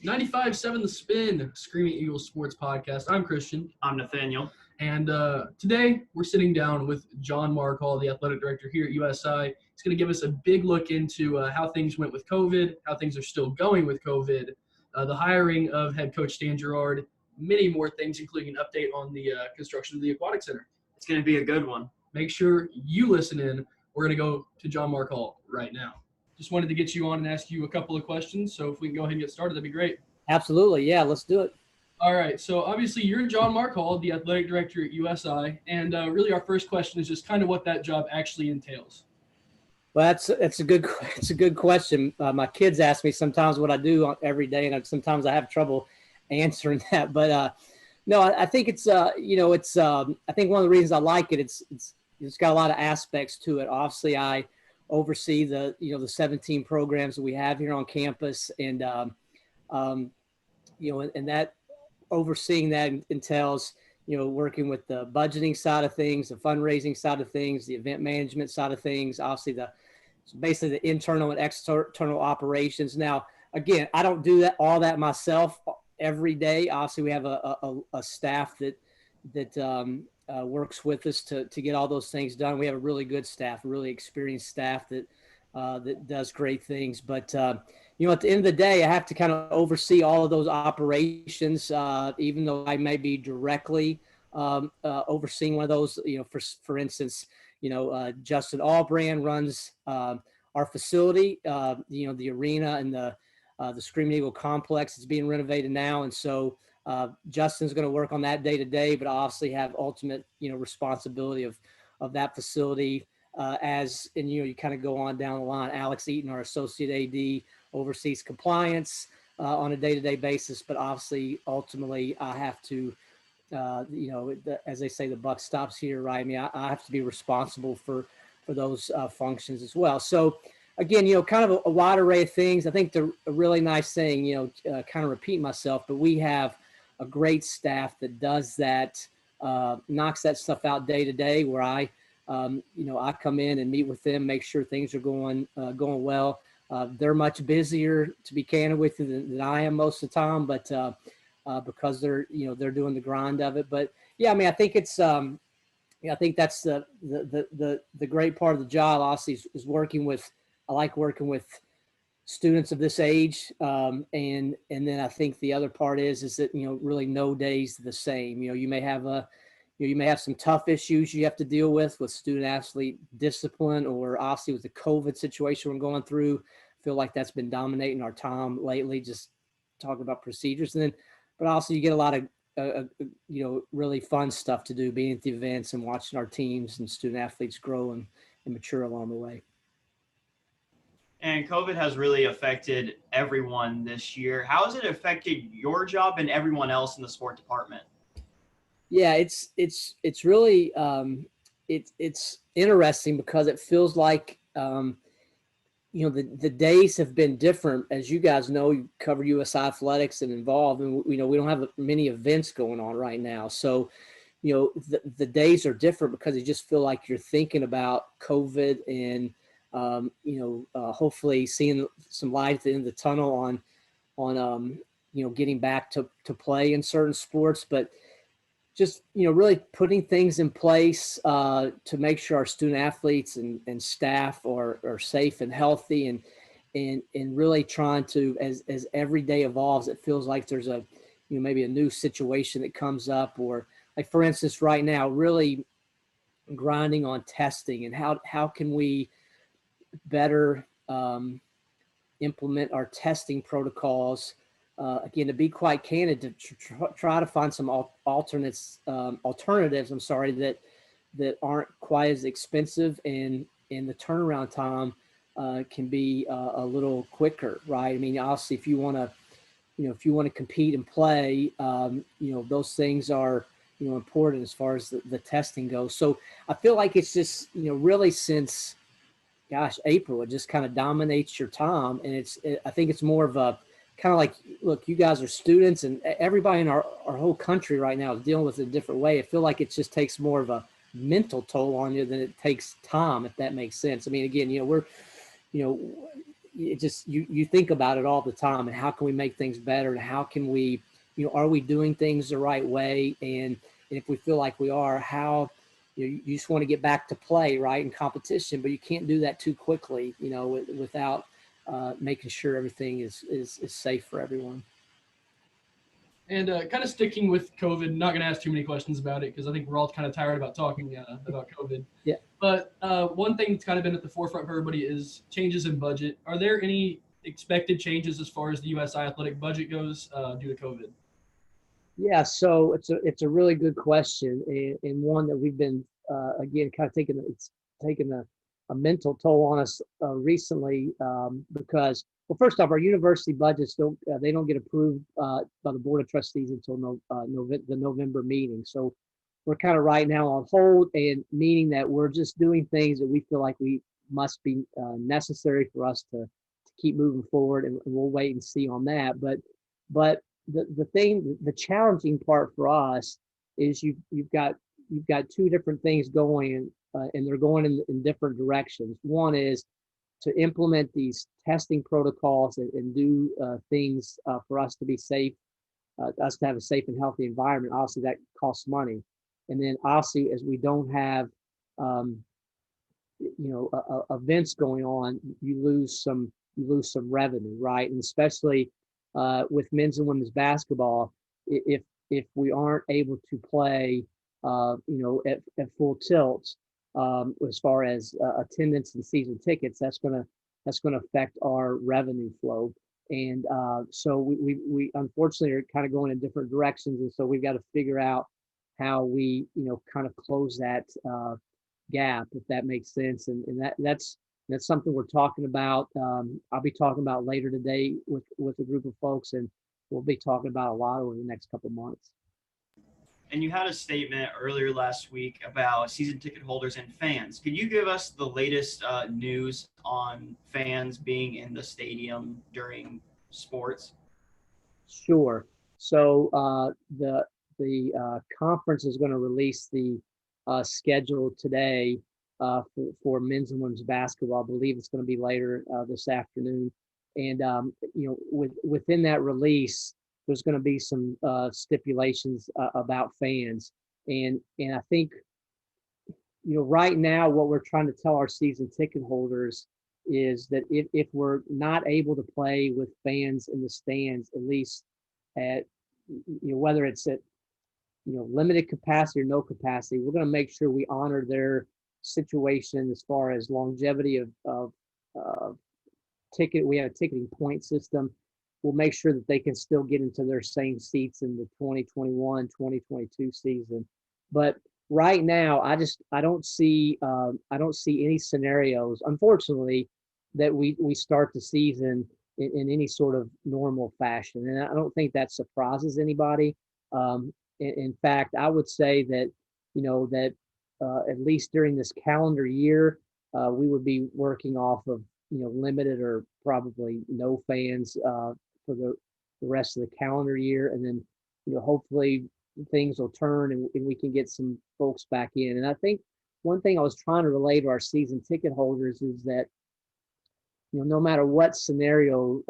95.7 The Spin, Screaming Eagles Sports Podcast. I'm Christian. I'm Nathaniel. And today we're sitting down with John Markall, the athletic director here at USI. He's going to give us a big look into how things went with COVID, how things are still going with COVID, the hiring of head coach Stan Gerard, many more things, including an update on the construction of the Aquatic Centre. It's going to be a good one. Make sure you listen in. We're going to go to John Markall right now. Just wanted to get you on and ask you a couple of questions. So if we can go ahead and get started, that'd be great. Absolutely. Yeah, let's do it. All right. So obviously you're John Markall, the athletic director at USI. And really our first question is just kind of what that job actually entails. Well, it's a good question. My kids ask me sometimes what I do every day, and sometimes I have trouble answering that. But no, I think it's I think one of the reasons I like it, it's got a lot of aspects to it. Obviously, I oversee the 17 programs that we have here on campus, and and that overseeing that entails working with the budgeting side of things, the fundraising side of things, the event management side of things, obviously basically the internal and external operations. Now, again, I don't do all that myself every day. Obviously, we have a staff that works with us to get all those things done. We have a really good staff, a really experienced staff that does great things. But at the end of the day, I have to kind of oversee all of those operations, even though I may be directly overseeing one of those. For instance, Justin Allbrand runs our facility. The arena and the Screaming Eagle complex is being renovated now, and so Justin's going to work on that day to day, but obviously have ultimate responsibility of that facility. You kind of go on down the line. Alex Eaton, our associate AD, oversees compliance on a day-to-day basis, but obviously ultimately I have to as they say, the buck stops here, right? I mean, I have to be responsible for those functions as well. So again, kind of a wide array of things. I think a really nice thing, kind of repeat myself, but we have a great staff that does that, knocks that stuff out day to day, where I come in and meet with them, make sure things are going well. They're much busier, to be candid with you, than I am most of the time, but because they're doing the grind of it. But yeah, I mean, I think it's I think that's the great part of the job. Obviously, is working with. I like working with students of this age, and then I think the other part is that really no day's the same. You may have some tough issues you have to deal with student athlete discipline, or obviously with the COVID situation we're going through. I feel like that's been dominating our time lately, just talking about procedures. And then, but also you get a lot of really fun stuff to do, being at the events and watching our teams and student athletes grow and mature along the way. And COVID has really affected everyone this year. How has it affected your job and everyone else in the sport department? Yeah, it's really it's interesting because it feels like the days have been different. As you guys know, you cover USI Athletics and involved, and we don't have many events going on right now. So the days are different because you just feel like you're thinking about COVID and hopefully seeing some light at the end of the tunnel on getting back to play in certain sports, but just really putting things in place to make sure our student athletes and staff are safe and healthy, and really trying to, as every day evolves, it feels like there's maybe a new situation that comes up, or like, for instance, right now, really grinding on testing and how can we better implement our testing protocols. Again, to be quite candid, to try to find some alternatives, that aren't quite as expensive, and the turnaround time can be a little quicker, right? I mean, obviously, if you want to compete and play, those things are important as far as the testing goes. So I feel like it's just really since April, it just kind of dominates your time, and I think it's more of a kind of like, look, you guys are students, and everybody in our whole country right now is dealing with it a different way. I feel like it just takes more of a mental toll on you than it takes time, if that makes sense. I mean, again, we're it just, you think about it all the time, and how can we make things better, and how can we, are we doing things the right way? And if we feel like we are, how, you just want to get back to play, right, in competition, but you can't do that too quickly, without making sure everything is safe for everyone. And kind of sticking with COVID, not going to ask too many questions about it because I think we're all kind of tired about talking about COVID. Yeah. But one thing that's kind of been at the forefront for everybody is changes in budget. Are there any expected changes as far as the USI athletic budget goes due to COVID? Yeah, so it's a really good question, and one that we've been again kind of taking a mental toll on us recently, because, well, first off, our university budgets don't get approved by the board of trustees until the November meeting. So we're kind of right now on hold, and meaning that we're just doing things that we feel like we must be necessary for us to keep moving forward, and we'll wait and see on that. But the challenging part for us is you've got two different things going, and they're going in different directions. One is to implement these testing protocols and do things for us to be safe, us to have a safe and healthy environment. Obviously, that costs money, and then obviously, as we don't have events going on, you lose some revenue, right? And especially with men's and women's basketball, if we aren't able to play, at full tilt, as far as attendance and season tickets, that's gonna affect our revenue flow. And so we unfortunately are kind of going in different directions, and so we've got to figure out how we kind of close that gap, if that makes sense. And that's something we're talking about. I'll be talking about later today with a group of folks, and we'll be talking about a lot over the next couple of months. And you had a statement earlier last week about season ticket holders and fans. Could you give us the latest news on fans being in the stadium during sports? Sure. So the conference is going to release the schedule today for men's and women's basketball. I believe it's going to be later this afternoon. And within that release, there's going to be some stipulations about fans. And I think right now what we're trying to tell our season ticket holders is that if we're not able to play with fans in the stands, at least at whether it's at limited capacity or no capacity, we're going to make sure we honor their situation as far as longevity of ticket. We have a ticketing point system. We'll make sure that they can still get into their same seats in the 2021-2022 season. But right now, I don't see any scenarios, unfortunately, that we start the season in any sort of normal fashion, and I don't think that surprises anybody. In fact, I would say that at least during this calendar year, we would be working off of limited or probably no fans for the rest of the calendar year, and then hopefully things will turn and we can get some folks back in. And I think one thing I was trying to relay to our season ticket holders is that no matter what scenario,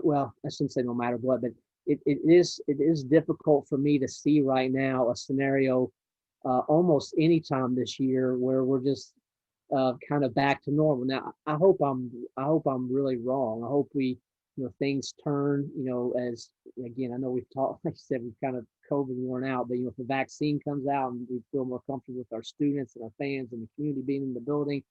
well, I shouldn't say no matter what, but it is difficult for me to see right now a scenario almost any time this year where we're just kind of back to normal. Now, I hope I'm really wrong. I hope we things turn. As again, I know we've talked, like I said, we've kind of COVID worn out, but if the vaccine comes out and we feel more comfortable with our students and our fans and the community being in the building.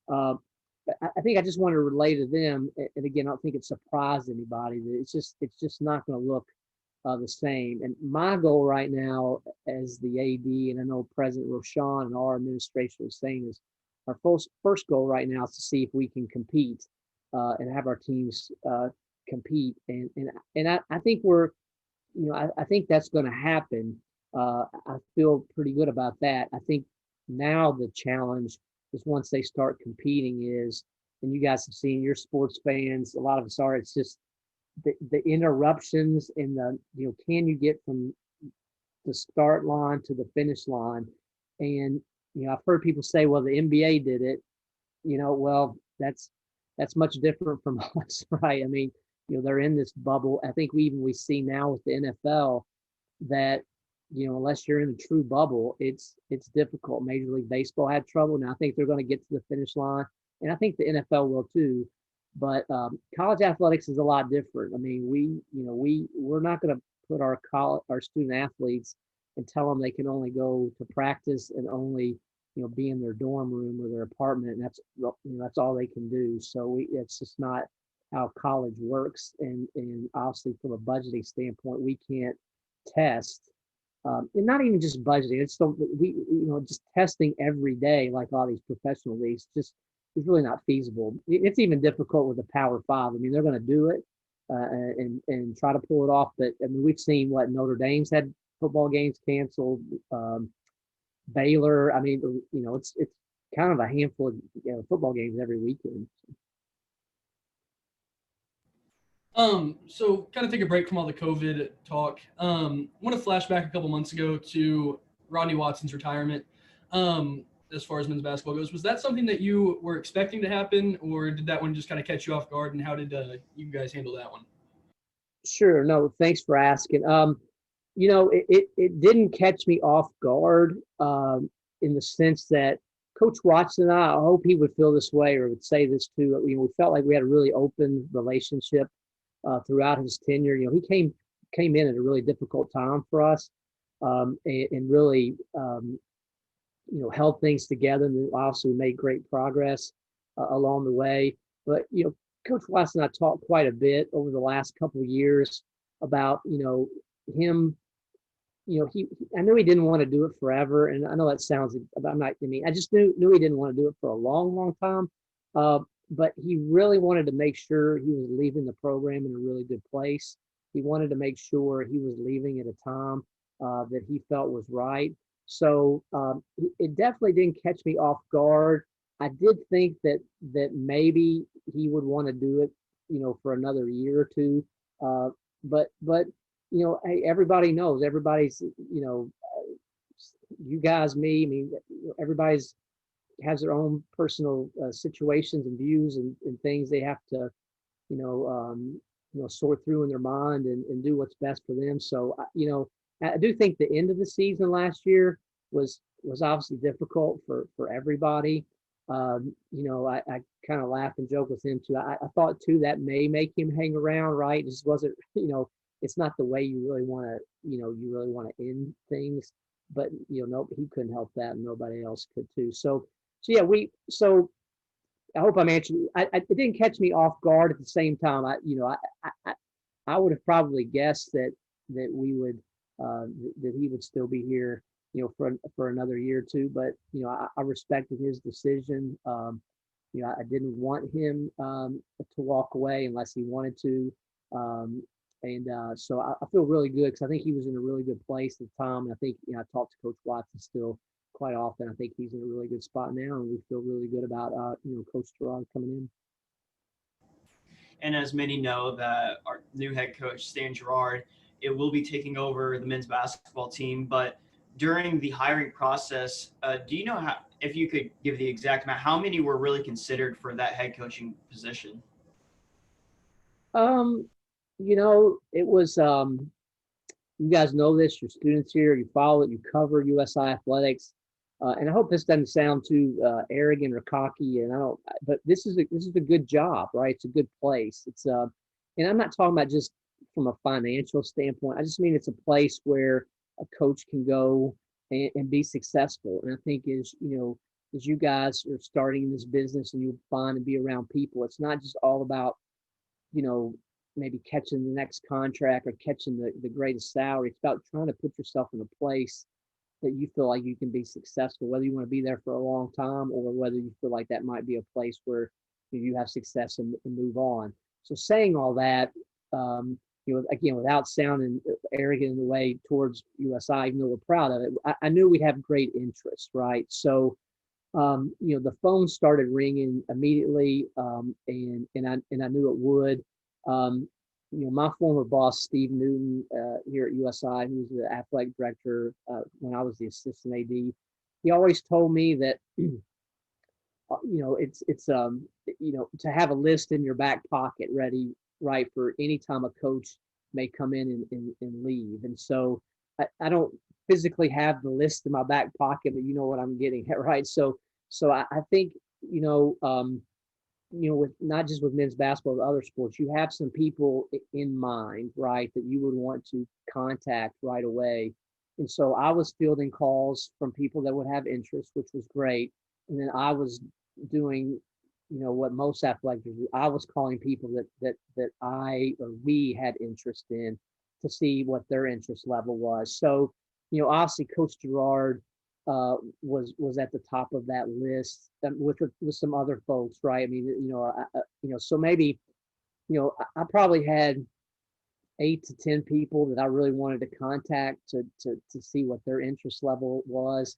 I think I just want to relay to them, and again, I don't think it surprised anybody, that it's just not going to look the same. And my goal right now as the AD, and I know President Roshan and our administration is saying, is our first goal right now is to see if we can compete and have our teams compete. And I think we're, I think that's going to happen. I feel pretty good about that. I think now the challenge is once they start competing is, and you guys have seen, your sports fans, a lot of us are, it's just the interruptions and can you get from the start line to the finish line? And I've heard people say, well, the NBA did it. Well, that's that's much different from us, right? I mean, they're in this bubble. I think we see now with the NFL that unless you're in a true bubble, it's difficult. Major League Baseball had trouble. Now I think they're going to get to the finish line, and I think the NFL will too. But college athletics is a lot different. I mean, we're not going to put our student athletes and tell them they can only go to practice and only be in their dorm room or their apartment, and that's all they can do. So it's just not how college works, and obviously from a budgeting standpoint, we can't test, and not even just budgeting. It's still just testing every day like all these professional leagues just is really not feasible. It's even difficult with the Power Five. I mean, they're going to do it and try to pull it off, but I mean, we've seen what Notre Dame's had football games canceled. Baylor. I mean, it's kind of a handful of football games every weekend. So kind of take a break from all the COVID talk. I want to flash back a couple months ago to Rodney Watson's retirement. As far as men's basketball goes, was that something that you were expecting to happen, or did that one just kind of catch you off guard? And how did you guys handle that one? Sure. No, thanks for asking. It didn't catch me off guard in the sense that Coach Watson, I hope he would feel this way or would say this too. We felt like we had a really open relationship throughout his tenure. He came in at a really difficult time for us, and really held things together, and obviously made great progress along the way. But Coach Watson and I talked quite a bit over the last couple of years about him. I knew he didn't want to do it forever, and I know that sounds. I'm not. I mean, I just knew he didn't want to do it for a long, long time. But he really wanted to make sure he was leaving the program in a really good place. He wanted to make sure he was leaving at a time that he felt was right. So it definitely didn't catch me off guard. I did think that maybe he would want to do it, for another year or two. But hey, everybody knows. Everybody's, you guys, me. I mean, everybody's has their own personal situations and views and things they have to, sort through in their mind and do what's best for them. So, I do think the end of the season last year was obviously difficult for everybody. I kind of laugh and joke with him too. I thought too that may make him hang around, right? It just wasn't, it's not the way you really want to, you really want to end things. But nope, he couldn't help that, and nobody else could too. So yeah, I hope I'm answering. It didn't catch me off guard at the same time. I would have probably guessed that we would that he would still be here, for another year or two. But I respected his decision. I didn't want him to walk away unless he wanted to. So I feel really good because I think he was in a really good place at the time. And I think I talked to Coach Watson still quite often. I think he's in a really good spot now, and we feel really good about Coach Gerard coming in. And as many know, that our new head coach, Stan Gerard, it will be taking over the men's basketball team. But during the hiring process, do you know if you could give the exact amount, how many were really considered for that head coaching position? It was, you guys know this, your students here, you follow it, you cover USI Athletics. And I hope this doesn't sound too arrogant or cocky, but this is a good job, right? It's a good place. It's and I'm not talking about just from a financial standpoint. I just mean it's a place where a coach can go and be successful. And I think as you guys are starting in this business and you find and be around people, it's not just all about maybe catching the next contract or catching the greatest salary. It's about trying to put yourself in a place that you feel like you can be successful, whether you want to be there for a long time or whether you feel like that might be a place where you have success and move on. So saying all that, again, without sounding arrogant in the way towards USI, even though we're proud of it, I knew we'd have great interest, right? So, the phone started ringing immediately, and I knew it would. My former boss, Steve Newton, here at USI, who's the athletic director when I was the assistant AD, he always told me that to have a list in your back pocket ready, right, for any time a coach may come in and leave. And so I don't physically have the list in my back pocket, but you know what I'm getting at, right? So I think, with not just with men's basketball, but other sports, you have some people in mind, right, that you would want to contact right away. And so I was fielding calls from people that would have interest, which was great. And then I was doing, what most athletes do. I was calling people that I or we had interest in to see what their interest level was. So, obviously Coach Gerard was at the top of that list with some other folks, right? I mean, so maybe, I probably had 8 to 10 people that I really wanted to contact to see what their interest level was.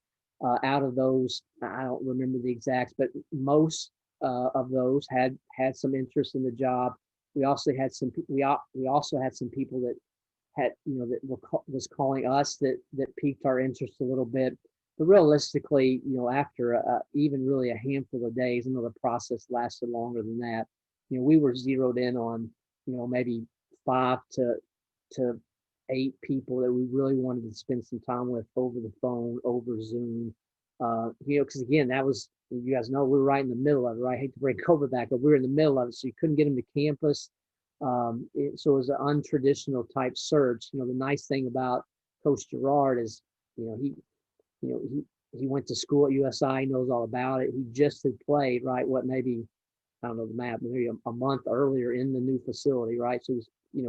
Out of those, I don't remember the exacts, but most of those had some interest in the job. We also had some people that had that was calling us that piqued our interest a little bit. But realistically, after even really a handful of days, I know the process lasted longer than that. We were zeroed in on maybe 5 to 8 people that we really wanted to spend some time with over the phone, over Zoom. Because again, that was, you guys know, we were right in the middle of it, right? I hate to bring COVID back, but we were in the middle of it, so you couldn't get them to campus. So it was an untraditional type search. The nice thing about Coach Gerard is, he went to school at USI, he knows all about it. He just had played, right? Maybe, I don't know the map, maybe a month earlier in the new facility, right? So he's, I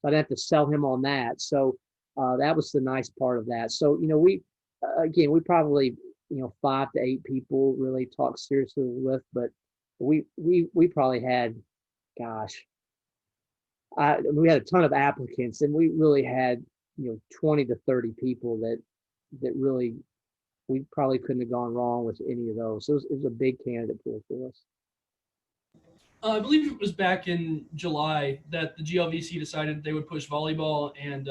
didn't have to sell him on that. So that was the nice part of that. So, we probably, 5 to 8 people really talked seriously with, but we probably had, gosh, we had a ton of applicants, and we really had 20 to 30 people that really, we probably couldn't have gone wrong with any of those. So it was a big candidate pool for us. I believe it was back in July that the GLVC decided they would push volleyball and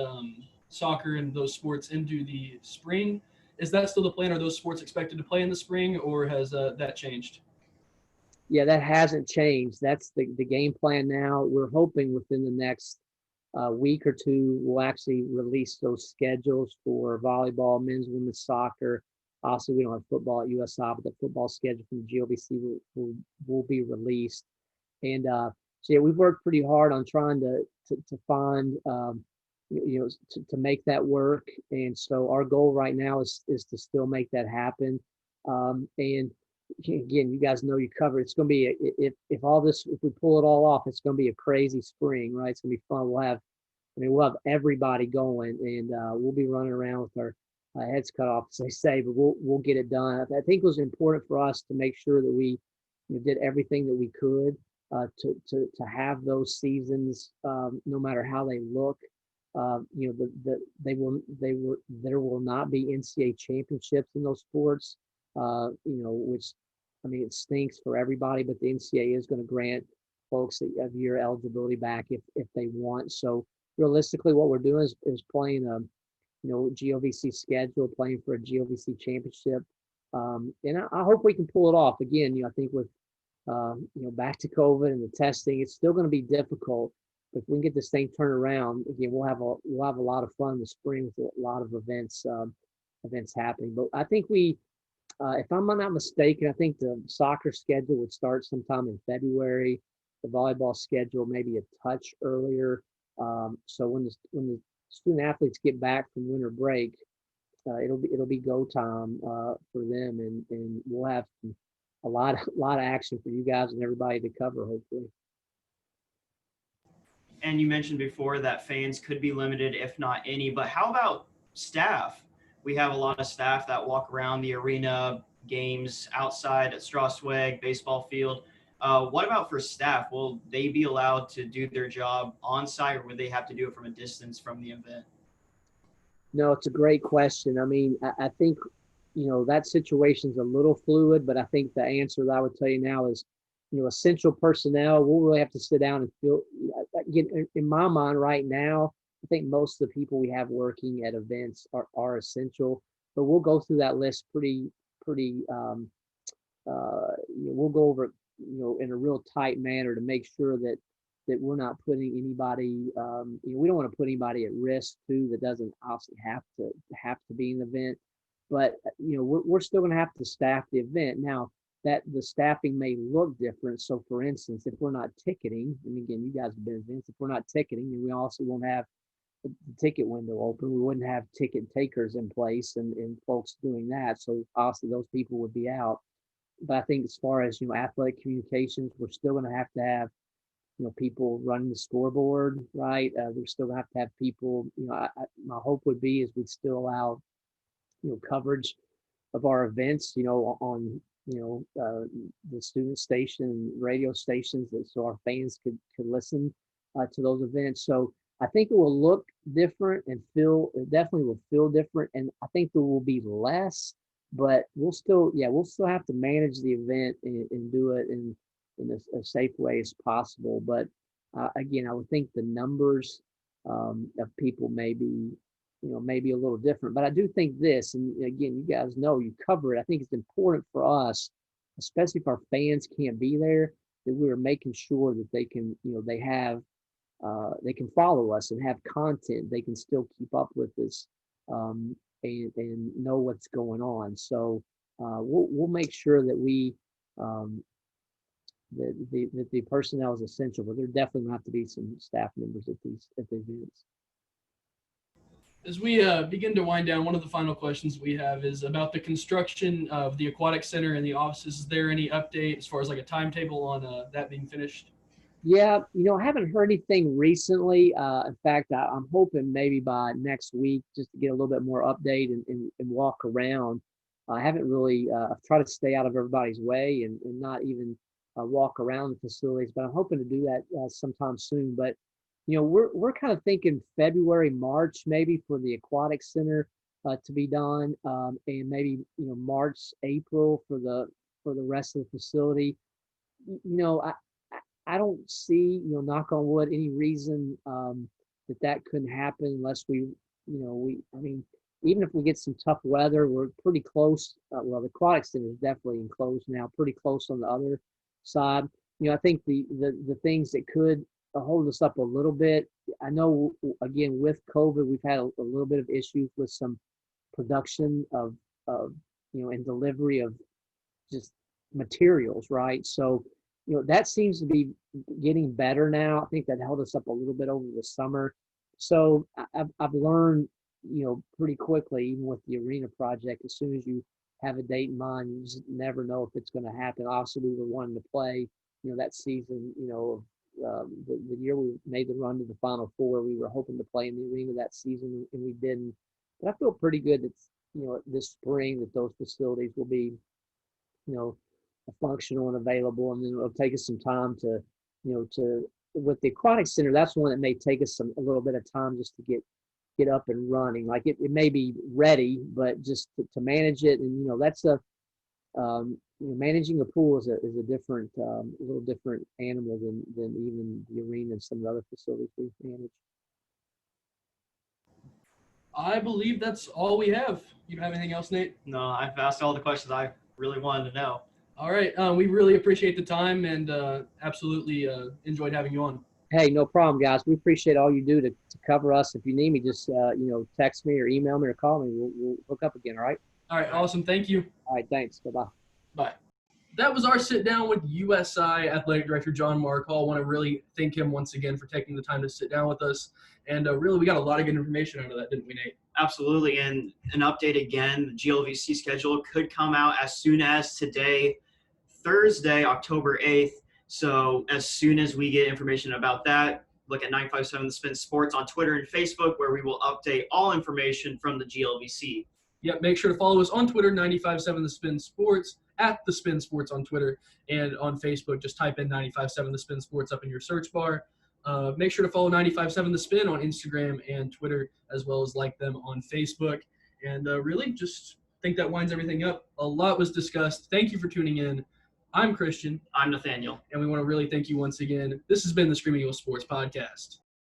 soccer and those sports into the spring. Is that still the plan? Are those sports expected to play in the spring, or has that changed? Yeah, that hasn't changed. That's the game plan now. We're hoping within the next week or two, we'll actually release those schedules for volleyball, men's, women's soccer. Also, we don't have football at USI, but the football schedule from the GLVC will be released. And so yeah, we've worked pretty hard on trying to find to make that work. And so our goal right now is to still make that happen. And again, you guys know, you cover. It's going to be if we pull it all off, it's going to be a crazy spring, right? It's going to be fun. We'll have everybody going, and we'll be running around with our heads cut off, as they say, but we'll get it done. I think it was important for us to make sure that we did everything that we could to have those seasons, no matter how they look. There will not be NCAA championships in those sports, which, it stinks for everybody, but the NCAA is going to grant folks a year eligibility back if they want. So realistically, what we're doing is playing a GLVC schedule, playing for a GLVC championship, and I hope we can pull it off. Again, I think with back to COVID and the testing, it's still going to be difficult. But if we can get this thing turned around, again, we'll have a lot of fun in the spring with a lot of events happening. But I think if I'm not mistaken, I think the soccer schedule would start sometime in February. The volleyball schedule maybe a touch earlier. So when the student athletes get back from winter break, it'll be go time for them, and we'll have a lot of action for you guys and everybody to cover, hopefully. And you mentioned before that fans could be limited, if not any, but how about staff? We have a lot of staff that walk around the arena, games outside at Strasweg, baseball field. What about for staff? Will they be allowed to do their job on site, or would they have to do it from a distance from the event? No, it's a great question. I think, that situation's a little fluid, but I think the answer that I would tell you now is, essential personnel, we'll really have to sit down and feel, again, in my mind right now, I think most of the people we have working at events are essential, but we'll go through that list pretty we'll go over, in a real tight manner to make sure that we're not putting anybody, we don't want to put anybody at risk too that doesn't obviously have to be in the event. But we're still going to have to staff the event. Now that the staffing may look different. So for instance, if we're not ticketing, and again, you guys have been events, if we're not ticketing, then we also won't have the ticket window open. We wouldn't have ticket takers in place and folks doing that. So obviously those people would be out. But I think as far as, athletic communications, we're still going to have, people running the scoreboard, right? We're still going to have people, my hope would be is we'd still allow, coverage of our events, on, the student station, radio stations, so our fans could listen to those events. So I think it will look different and it definitely will feel different. And I think there will be less, but we'll still have to manage the event and do it in a safe way as possible. But again, I would think the numbers of people may be a little different. But I do think this, and again, you guys know, you cover it. I think it's important for us, especially if our fans can't be there, that we're making sure that they can, they can follow us and have content. They can still keep up with us and know what's going on. So we'll make sure that we that the personnel is essential, but there definitely going to have to be some staff members at the events. As we begin to wind down, one of the final questions we have is about the construction of the Aquatic Center and the offices. Is there any update as far as like a timetable on that being finished? Yeah, I haven't heard anything recently. In fact, I'm hoping maybe by next week just to get a little bit more update and walk around. I haven't really, I've tried to stay out of everybody's way and not even walk around the facilities, but I'm hoping to do that sometime soon. But, we're kind of thinking February, March, maybe for the Aquatic Center to be done, and maybe, March, April for the rest of the facility. I don't see, knock on wood, any reason that couldn't happen unless even if we get some tough weather, we're pretty close. Well, the Aquatic Center is definitely enclosed now, pretty close on the other side. I think the things that could hold us up a little bit, I know, again, with COVID, we've had a little bit of issues with some production of and delivery of just materials, right? So, that seems to be getting better now. I think that held us up a little bit over the summer. So I've learned, pretty quickly, even with the arena project, as soon as you have a date in mind, you just never know if it's going to happen. Obviously, we were wanting to play, that season, the year we made the run to the Final Four, we were hoping to play in the arena that season, and we didn't. But I feel pretty good that, this spring that those facilities will be, functional and available, and then it'll take us some time to with the Aquatic Center, that's one that may take us a little bit of time just to get up and running. Like it may be ready, but just to manage it, and that's managing a pool is a different, a little different animal than even the arena and some of the other facilities we manage. I believe that's all we have. You have anything else, Nate? No, I've asked all the questions I really wanted to know. All right. We really appreciate the time and absolutely enjoyed having you on. Hey, no problem, guys. We appreciate all you do to cover us. If you need me, just text me or email me or call me. We'll hook up again. All right. All right. Awesome. Thank you. All right. Thanks. Bye-bye. Bye. That was our sit down with USI Athletic Director John Markall. I want to really thank him once again for taking the time to sit down with us. And really, we got a lot of good information out of that, didn't we, Nate? Absolutely. And an update again, the GLVC schedule could come out as soon as today, Thursday, October 8th. So as soon as we get information about that, look at 957 The Spin Sports on Twitter and Facebook, where we will update all information from the GLVC. Yep, make sure to follow us on Twitter, 957 The Spin Sports, at The Spin Sports on Twitter, and on Facebook, just type in 957 The Spin Sports up in your search bar. Make sure to follow 957 The Spin on Instagram and Twitter, as well as like them on Facebook. And really just think that winds everything up. A lot was discussed. Thank you for tuning in. I'm Christian. I'm Nathaniel. And we want to really thank you once again. This has been the Screaming Eagle Sports Podcast.